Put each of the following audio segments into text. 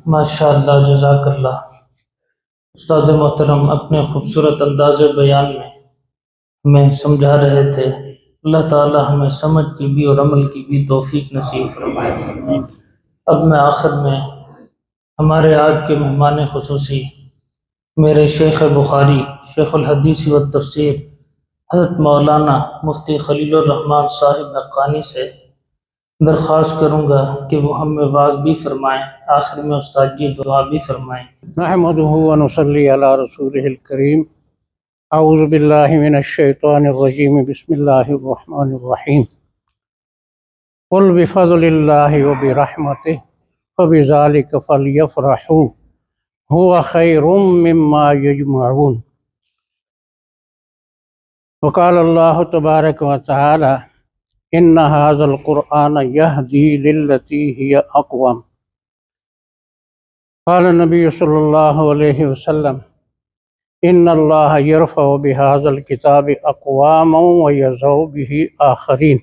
ماشاء اللہ، جزاک اللہ۔ استاد محترم اپنے خوبصورت انداز بیان میں ہمیں سمجھا رہے تھے۔ اللہ تعالی ہمیں سمجھ کی بھی اور عمل کی بھی توفیق نصیب فرمائے۔ اب میں آخر میں ہمارے آج کے مہمان خصوصی میرے شیخ بخاری، شیخ الحدیث و تفسیر حضرت مولانا مفتی خلیل الرحمن صاحب حقانی سے درخواست کروں گا کہ وہ ہمیں واعظ بھی فرمائیں، آخر میں استاد جی دعا بھی فرمائیں۔ نحمده ونصلي على رسوله الكريم اعوذ بالله من الشيطان الرجيم بسم الله الرحمن الرحيم قل بفضل الله وبرحمته فبذلك فليفرحوا هو خير مما يجمعون وقال الله تبارك وتعالى إن هذا القرآن يهدي للتي هي أقوم قال النبي صلى الله عليه وسلم إن الله يرفع بهذا الكتاب أقواما ويضع به آخرين۔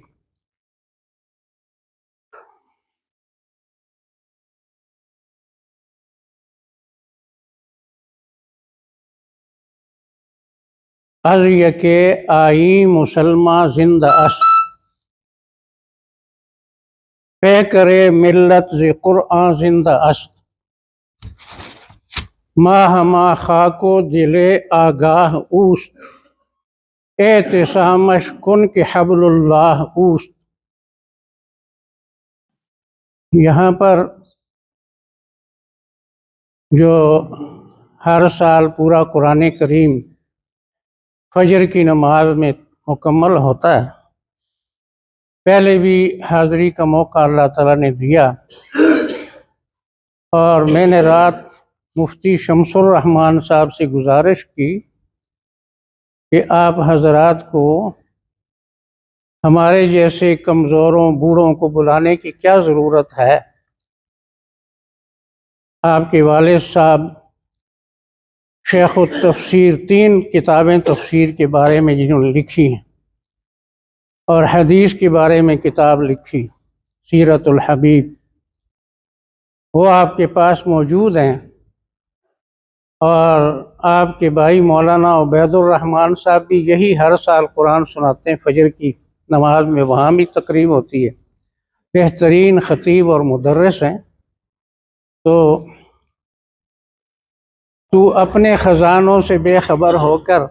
از یکے آئی مسلمہ زندہ است پہ کرے ملت ز قرآن زندہ است ما ہما خاک و دل آگاہ اوست اعتصامش کن کہ حبل اللہ اوست۔ یہاں پر جو ہر سال پورا قرآن کریم فجر کی نماز میں مکمل ہوتا ہے، پہلے بھی حاضری کا موقع اللہ تعالیٰ نے دیا، اور میں نے رات مفتی شمس الرحمان صاحب سے گزارش کی کہ آپ حضرات کو ہمارے جیسے کمزوروں بوڑھوں کو بلانے کی کیا ضرورت ہے۔ آپ کے والد صاحب شیخ التفسیر 3 کتابیں تفسیر کے بارے میں جنہوں نے لکھی ہیں، اور حدیث کے بارے میں کتاب لکھی سیرت الحبیب، وہ آپ کے پاس موجود ہیں، اور آپ کے بھائی مولانا عبید الرحمن صاحب بھی یہی ہر سال قرآن سناتے ہیں فجر کی نماز میں، وہاں بھی تقریب ہوتی ہے، بہترین خطیب اور مدرس ہیں۔ تو اپنے خزانوں سے بے خبر ہو کر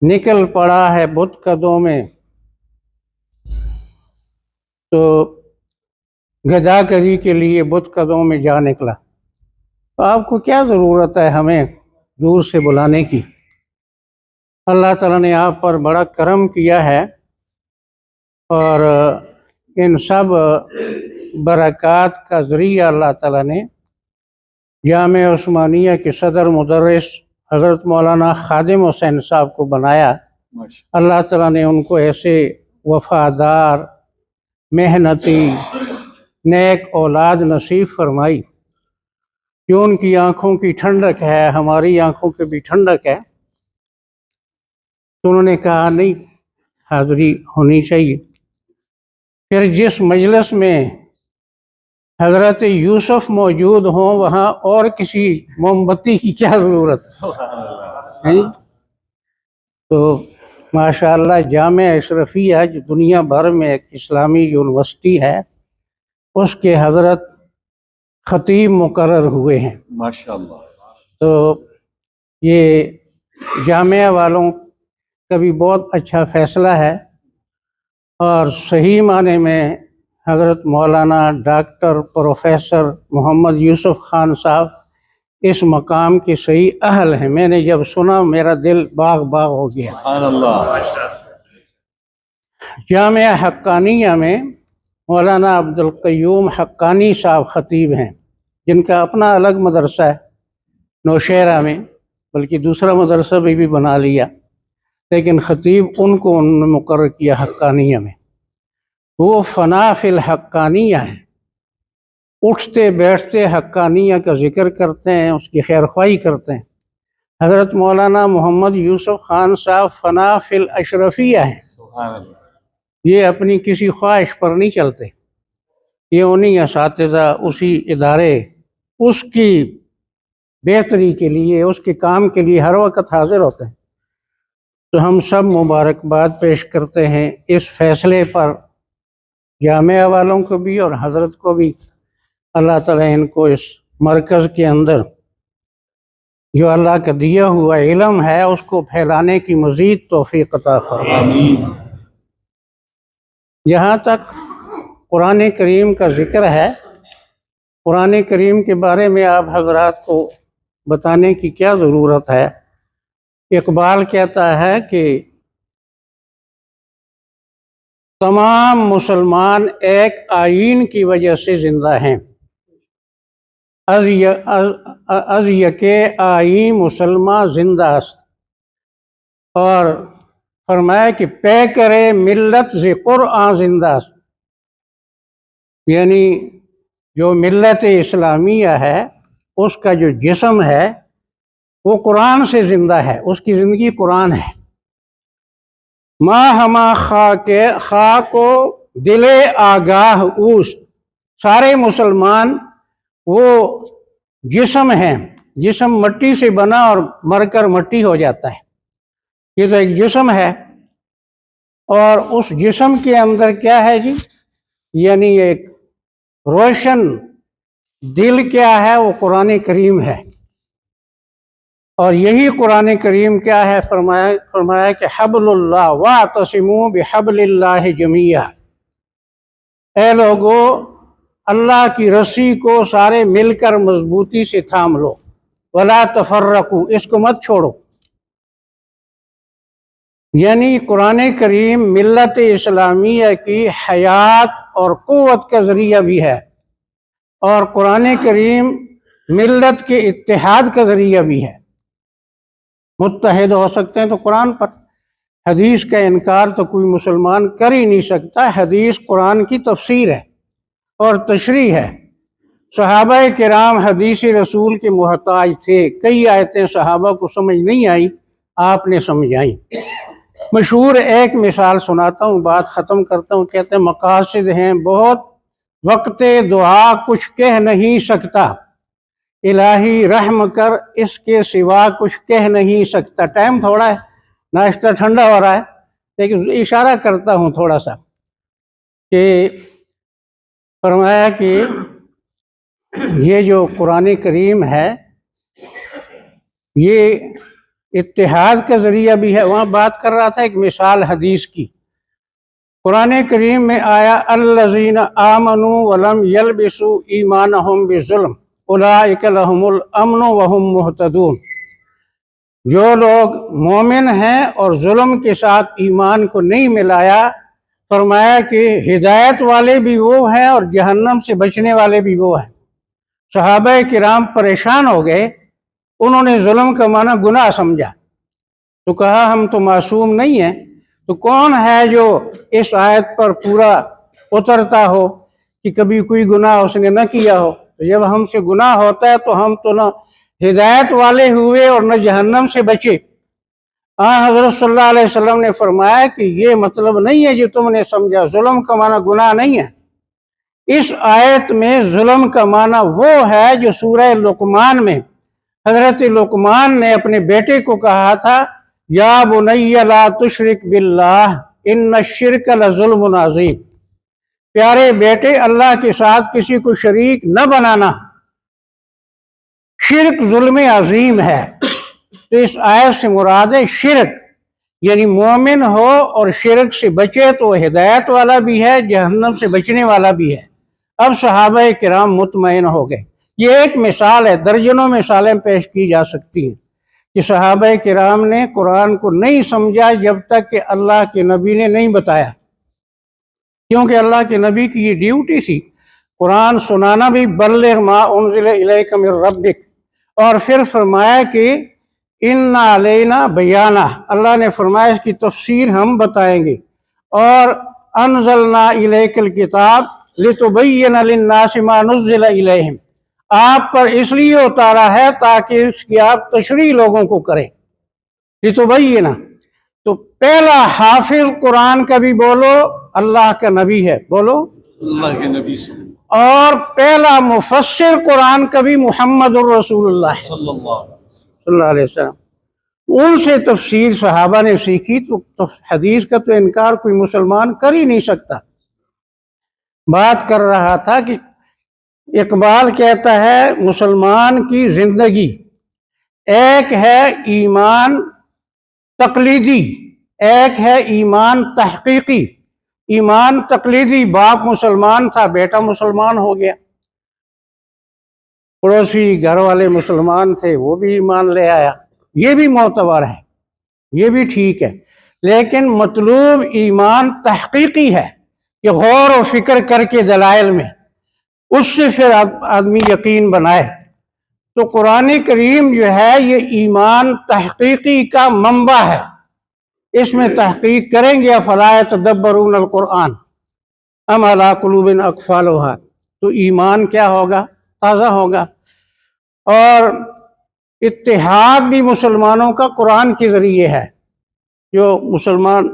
نکل پڑا ہے بت قدوں میں، تو گدا کری کے لیے بت قدوں میں جا نکلا۔ تو آپ کو کیا ضرورت ہے ہمیں دور سے بلانے کی؟ اللہ تعالیٰ نے آپ پر بڑا کرم کیا ہے، اور ان سب برکات کا ذریعہ اللہ تعالیٰ نے جامع عثمانیہ کے صدر مدرس حضرت مولانا خادم حسین صاحب کو بنایا۔ اللہ تعالیٰ نے ان کو ایسے وفادار، محنتی، نیک اولاد نصیب فرمائی جو ان کی آنکھوں کی ٹھنڈک ہے، ہماری آنکھوں کی بھی ٹھنڈک ہے۔ تو انہوں نے کہا نہیں، حاضری ہونی چاہیے۔ پھر جس مجلس میں حضرت یوسف موجود ہوں وہاں اور کسی موم بتی کی کیا ضرورت ہے؟ تو ماشاءاللہ جامعہ اشرفیہ جو دنیا بھر میں ایک اسلامی یونیورسٹی ہے، اس کے حضرت خطیب مقرر ہوئے ہیں ماشاءاللہ۔ تو یہ جامعہ والوں کا بھی بہت اچھا فیصلہ ہے، اور صحیح معنی میں حضرت مولانا ڈاکٹر پروفیسر محمد یوسف خان صاحب اس مقام کے صحیح اہل ہیں۔ میں نے جب سنا میرا دل باغ باغ ہو گیا۔ سبحان اللہ۔ جامعہ حقانیہ میں مولانا عبد القیوم حقانی صاحب خطیب ہیں، جن کا اپنا الگ مدرسہ ہے نوشہرہ میں، بلکہ دوسرا مدرسہ بھی بنا لیا، لیکن خطیب ان کو انہوں نے مقرر کیا حقانیہ میں۔ وہ فنا فی الحقانیہ ہیں، اٹھتے بیٹھتے حقانیہ کا ذکر کرتے ہیں، اس کی خیرخواہی کرتے ہیں۔ حضرت مولانا محمد یوسف خان صاحب فنا فی الاشرفیہ ہیں، سبحان اللہ۔ یہ اپنی کسی خواہش پر نہیں چلتے، یہ انہی اساتذہ، اسی ادارے، اس کی بہتری کے لیے، اس کے کام کے لیے ہر وقت حاضر ہوتے ہیں۔ تو ہم سب مبارکباد پیش کرتے ہیں اس فیصلے پر، جامعہ والوں کو بھی اور حضرت کو بھی۔ اللہ تعالیٰ ان کو اس مرکز کے اندر جو اللہ کا دیا ہوا علم ہے اس کو پھیلانے کی مزید توفیق عطا فرمائے۔ جہاں تک قرآن کریم کا ذکر ہے، قرآن کریم کے بارے میں آپ حضرات کو بتانے کی کیا ضرورت ہے؟ اقبال کہتا ہے کہ تمام مسلمان ایک آئین کی وجہ سے زندہ ہیں، از یکے آئین مسلمان زندہ است، اور فرمایا کہ پے کرے ملت ز قرآن زندہ است، یعنی جو ملت اسلامیہ ہے اس کا جو جسم ہے وہ قرآن سے زندہ ہے، اس کی زندگی قرآن ہے۔ ماں ہما خاک و دل آگاہ اوست، سارے مسلمان وہ جسم ہیں، جسم مٹی سے بنا اور مر کر مٹی ہو جاتا ہے، یہ تو ایک جسم ہے۔ اور اس جسم کے اندر کیا ہے جی؟ یعنی ایک روشن دل کیا ہے؟ وہ قرآن کریم ہے۔ اور یہی قرآن کریم کیا ہے؟ فرمایا کہ حبل اللہ واعتصموا بحبل اللہ جمیعا، اے لوگو اللہ کی رسی کو سارے مل کر مضبوطی سے تھام لو، ولا تفرقوا، اس کو مت چھوڑو۔ یعنی قرآن کریم ملت اسلامیہ کی حیات اور قوت کا ذریعہ بھی ہے، اور قرآن کریم ملت کے اتحاد کا ذریعہ بھی ہے۔ متحد ہو سکتے ہیں تو قرآن پر، حدیث کا انکار تو کوئی مسلمان کر ہی نہیں سکتا۔ حدیث قرآن کی تفسیر ہے اور تشریح ہے۔ صحابہ کرام حدیث رسول کے محتاج تھے، کئی آیتیں صحابہ کو سمجھ نہیں آئی، آپ نے سمجھائیں۔ مشہور ایک مثال سناتا ہوں، بات ختم کرتا ہوں۔ کہتے ہیں مقاصد ہیں بہت، وقت دعا کچھ کہہ نہیں سکتا، الہی رحم کر اس کے سوا کچھ کہہ نہیں سکتا۔ ٹائم تھوڑا ہے، ناشتہ ٹھنڈا ہو رہا ہے، لیکن اشارہ کرتا ہوں تھوڑا سا کہ فرمایا کہ یہ جو قرآن کریم ہے یہ اتحاد کا ذریعہ بھی ہے۔ وہاں بات کر رہا تھا ایک مثال حدیث کی۔ قرآن کریم میں آیا الذین آمنوا ولم یلبسوا ایمانہم بظلم اولئک لہم الامن وہم مہتدون، جو لوگ مومن ہیں اور ظلم کے ساتھ ایمان کو نہیں ملایا، فرمایا کہ ہدایت والے بھی وہ ہیں اور جہنم سے بچنے والے بھی وہ ہیں۔ صحابہ کرام پریشان ہو گئے، انہوں نے ظلم کا معنی گناہ سمجھا، تو کہا ہم تو معصوم نہیں ہیں، تو کون ہے جو اس آیت پر پورا اترتا ہو کہ کبھی کوئی گناہ اس نے نہ کیا ہو؟ تو جب ہم سے گناہ ہوتا ہے تو ہم تو نہ ہدایت والے ہوئے اور نہ جہنم سے بچے۔ حضرت صلی اللہ علیہ وسلم نے فرمایا کہ یہ مطلب نہیں ہے جو تم نے سمجھا، ظلم کا معنی گناہ نہیں ہے۔ اس آیت میں ظلم کا معنی وہ ہے جو سورہ لقمان میں حضرت لقمان نے اپنے بیٹے کو کہا تھا، یا بنی لا تشرک باللہ ان الشرک لظلم عظیم، پیارے بیٹے اللہ کے ساتھ کسی کو شریک نہ بنانا، شرک ظلم عظیم ہے۔ تو اس آیت سے مراد ہے شرک، یعنی مومن ہو اور شرک سے بچے تو ہدایت والا بھی ہے، جہنم سے بچنے والا بھی ہے۔ اب صحابہ کرام مطمئن ہو گئے۔ یہ ایک مثال ہے، درجنوں مثالیں پیش کی جا سکتی ہیں کہ صحابہ کرام نے قرآن کو نہیں سمجھا جب تک کہ اللہ کے نبی نے نہیں بتایا، کیونکہ اللہ کے نبی کی یہ ڈیوٹی تھی، قرآن سنانا بھی، بلغ ما انزل الیک من ربک، اور پھر فرمایا کہ ان علینا بیانہ، اللہ نے فرمایا اس کی تفسیر ہم بتائیں گے، اور انزلنا الیک الکتاب لتبین للناس ما نزل الیہم، آپ پر اس لیے اتارا ہے تاکہ اس کی آپ تشریح لوگوں کو کریں، لتبین۔ تو پہلا حافظ قرآن کا بھی بولو اللہ کا نبی ہے، بولو اللہ کے نبی اور پہلا مفسر قرآن کا بھی محمد الرسول اللہ صلی اللہ علیہ وسلم. صلی اللہ علیہ وسلم. ان سے تفسیر صحابہ نے سیکھی، تو حدیث کا تو انکار کوئی مسلمان کر ہی نہیں سکتا. بات کر رہا تھا کہ اقبال کہتا ہے مسلمان کی زندگی ایک ہے ایمان تقلیدی، ایک ہے ایمان تحقیقی. ایمان تقلیدی، باپ مسلمان تھا، بیٹا مسلمان ہو گیا. پڑوسی گھر والے مسلمان تھے، وہ بھی ایمان لے آیا. یہ بھی معتبر ہے، یہ بھی ٹھیک ہے. لیکن مطلوب ایمان تحقیقی ہے کہ غور و فکر کر کے دلائل میں اس سے پھر آدمی یقین بنائے. تو قرآن کریم جو ہے یہ ایمان تحقیقی کا منبع ہے. اس میں تحقیق کریں گے افلا یتدبرون القرآن ام علی قلوب اقفالها، تو ایمان کیا ہوگا؟ تازہ ہوگا. اور اتحاد بھی مسلمانوں کا قرآن کے ذریعے ہے. جو مسلمان،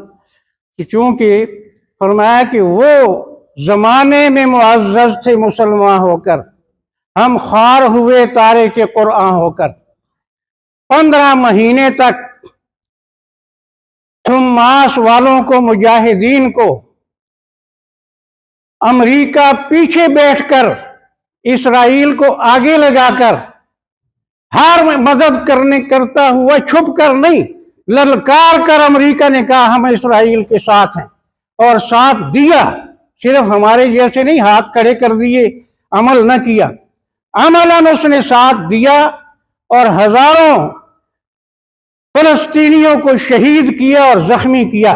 چونکہ فرمایا کہ وہ زمانے میں معزز تھے مسلمان ہو کر، ہم خوار ہوئے تارے کے قرآن ہو کر. 15 مہینے تک حماس والوں کو، مجاہدین کو امریکہ پیچھے بیٹھ کر، اسرائیل کو آگے لگا کر، ہر مدد کرتا ہوا، چھپ کر نہیں، للکار کر امریکہ نے کہا ہم اسرائیل کے ساتھ ہیں، اور ساتھ دیا. صرف ہمارے جیسے نہیں ہاتھ کھڑے کر دیے، عمل نہ کیا، عملاً اس نے ساتھ دیا اور ہزاروں فلسطینیوں کو شہید کیا اور زخمی کیا.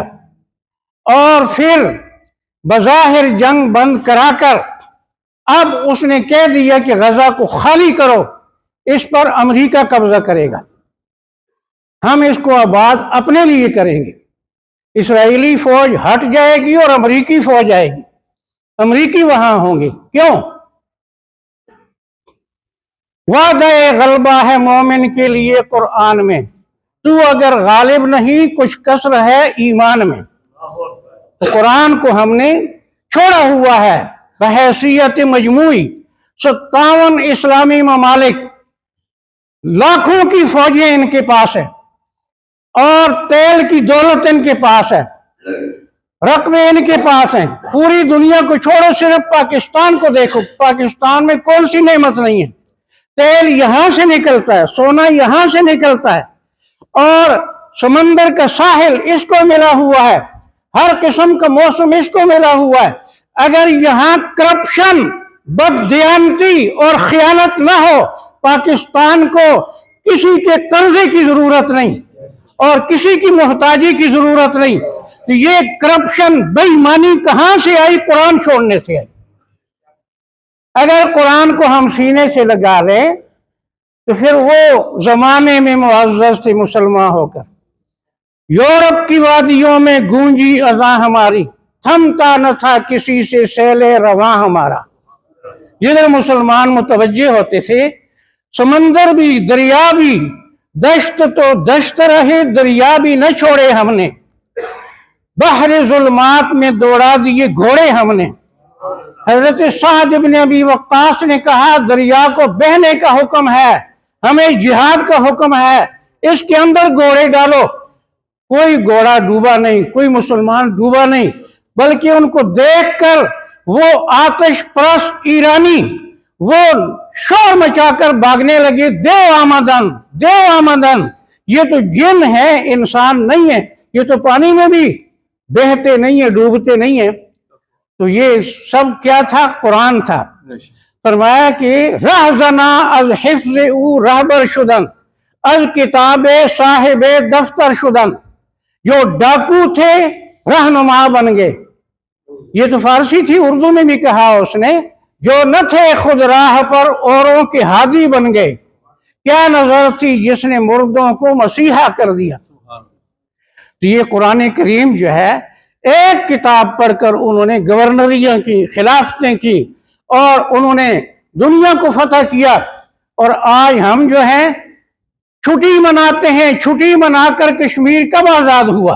اور پھر بظاہر جنگ بند کرا کر اب اس نے کہہ دیا کہ غزہ کو خالی کرو، اس پر امریکہ قبضہ کرے گا، ہم اس کو آباد اپنے لیے کریں گے. اسرائیلی فوج ہٹ جائے گی اور امریکی فوج آئے گی، امریکی وہاں ہوں گے. کیوں؟ وعدہ غلبہ ہے مومن کے لیے قرآن میں، تو اگر غالب نہیں کچھ کسر ہے ایمان میں. تو قرآن کو ہم نے چھوڑا ہوا ہے بحیثیت مجموعی 57 اسلامی ممالک، لاکھوں کی فوجیں ان کے پاس ہیں اور تیل کی دولت ان کے پاس ہے، رقمیں ان کے پاس ہیں. پوری دنیا کو چھوڑو، صرف پاکستان کو دیکھو، پاکستان میں کون سی نعمت نہیں ہے؟ تیل یہاں سے نکلتا ہے، سونا یہاں سے نکلتا ہے، اور سمندر کا ساحل اس کو ملا ہوا ہے، ہر قسم کا موسم اس کو ملا ہوا ہے. اگر یہاں کرپشن، بددیانتی اور خیانت نہ ہو، پاکستان کو کسی کے قرضے کی ضرورت نہیں اور کسی کی محتاجی کی ضرورت نہیں. تو یہ کرپشن، بے ایمانی کہاں سے آئی؟ قرآن چھوڑنے سے آئی. اگر قرآن کو ہم سینے سے لگا لیں تو پھر وہ زمانے میں معزز تھے مسلمان ہو کر. یورپ کی وادیوں میں گونجی اذاں ہماری، تھمتا نہ تھا کسی سے سیل رواں ہمارا. جدھر مسلمان متوجہ ہوتے تھے، سمندر بھی، دریا بھی، دشت تو دشت رہے، دریا بھی نہ چھوڑے ہم نے، بحر ظلمات میں دوڑا دیے گھوڑے ہم نے. حضرت سعد بن ابی وقاص نے کہا دریا کو بہنے کا حکم ہے، ہمیں جہاد کا حکم ہے، اس کے اندر گھوڑے ڈالو. کوئی گھوڑا ڈوبا نہیں، کوئی مسلمان ڈوبا نہیں، بلکہ ان کو دیکھ کر وہ آتش پرست ایرانی وہ شور مچا کر بھاگنے لگے، دیو آمدن، دیو آمدن. یہ تو جن ہے، انسان نہیں ہے، یہ تو پانی میں بھی بہتے نہیں ہیں، ڈوبتے نہیں ہیں. تو یہ سب کیا تھا؟ قرآن تھا. فرمایا کہ رہزنا از حفظ او رہبر شدن، از کتاب صاحب دفتر شدن. جو ڈاکو تھے رہنما بن گئے. یہ تو فارسی تھی، اردو میں بھی کہا اس نے، جو نہ تھے خود راہ پر اوروں کے ہادی بن گئے. کیا نظر تھی جس نے مردوں کو مسیحا کر دیا. تو یہ قرآن کریم جو ہے، ایک کتاب پڑھ کر انہوں نے گورنریاں کی، خلافتیں کی، اور انہوں نے دنیا کو فتح کیا. اور آج ہم جو ہیں چھٹی مناتے ہیں. چھٹی منا کر کشمیر کب آزاد ہوا؟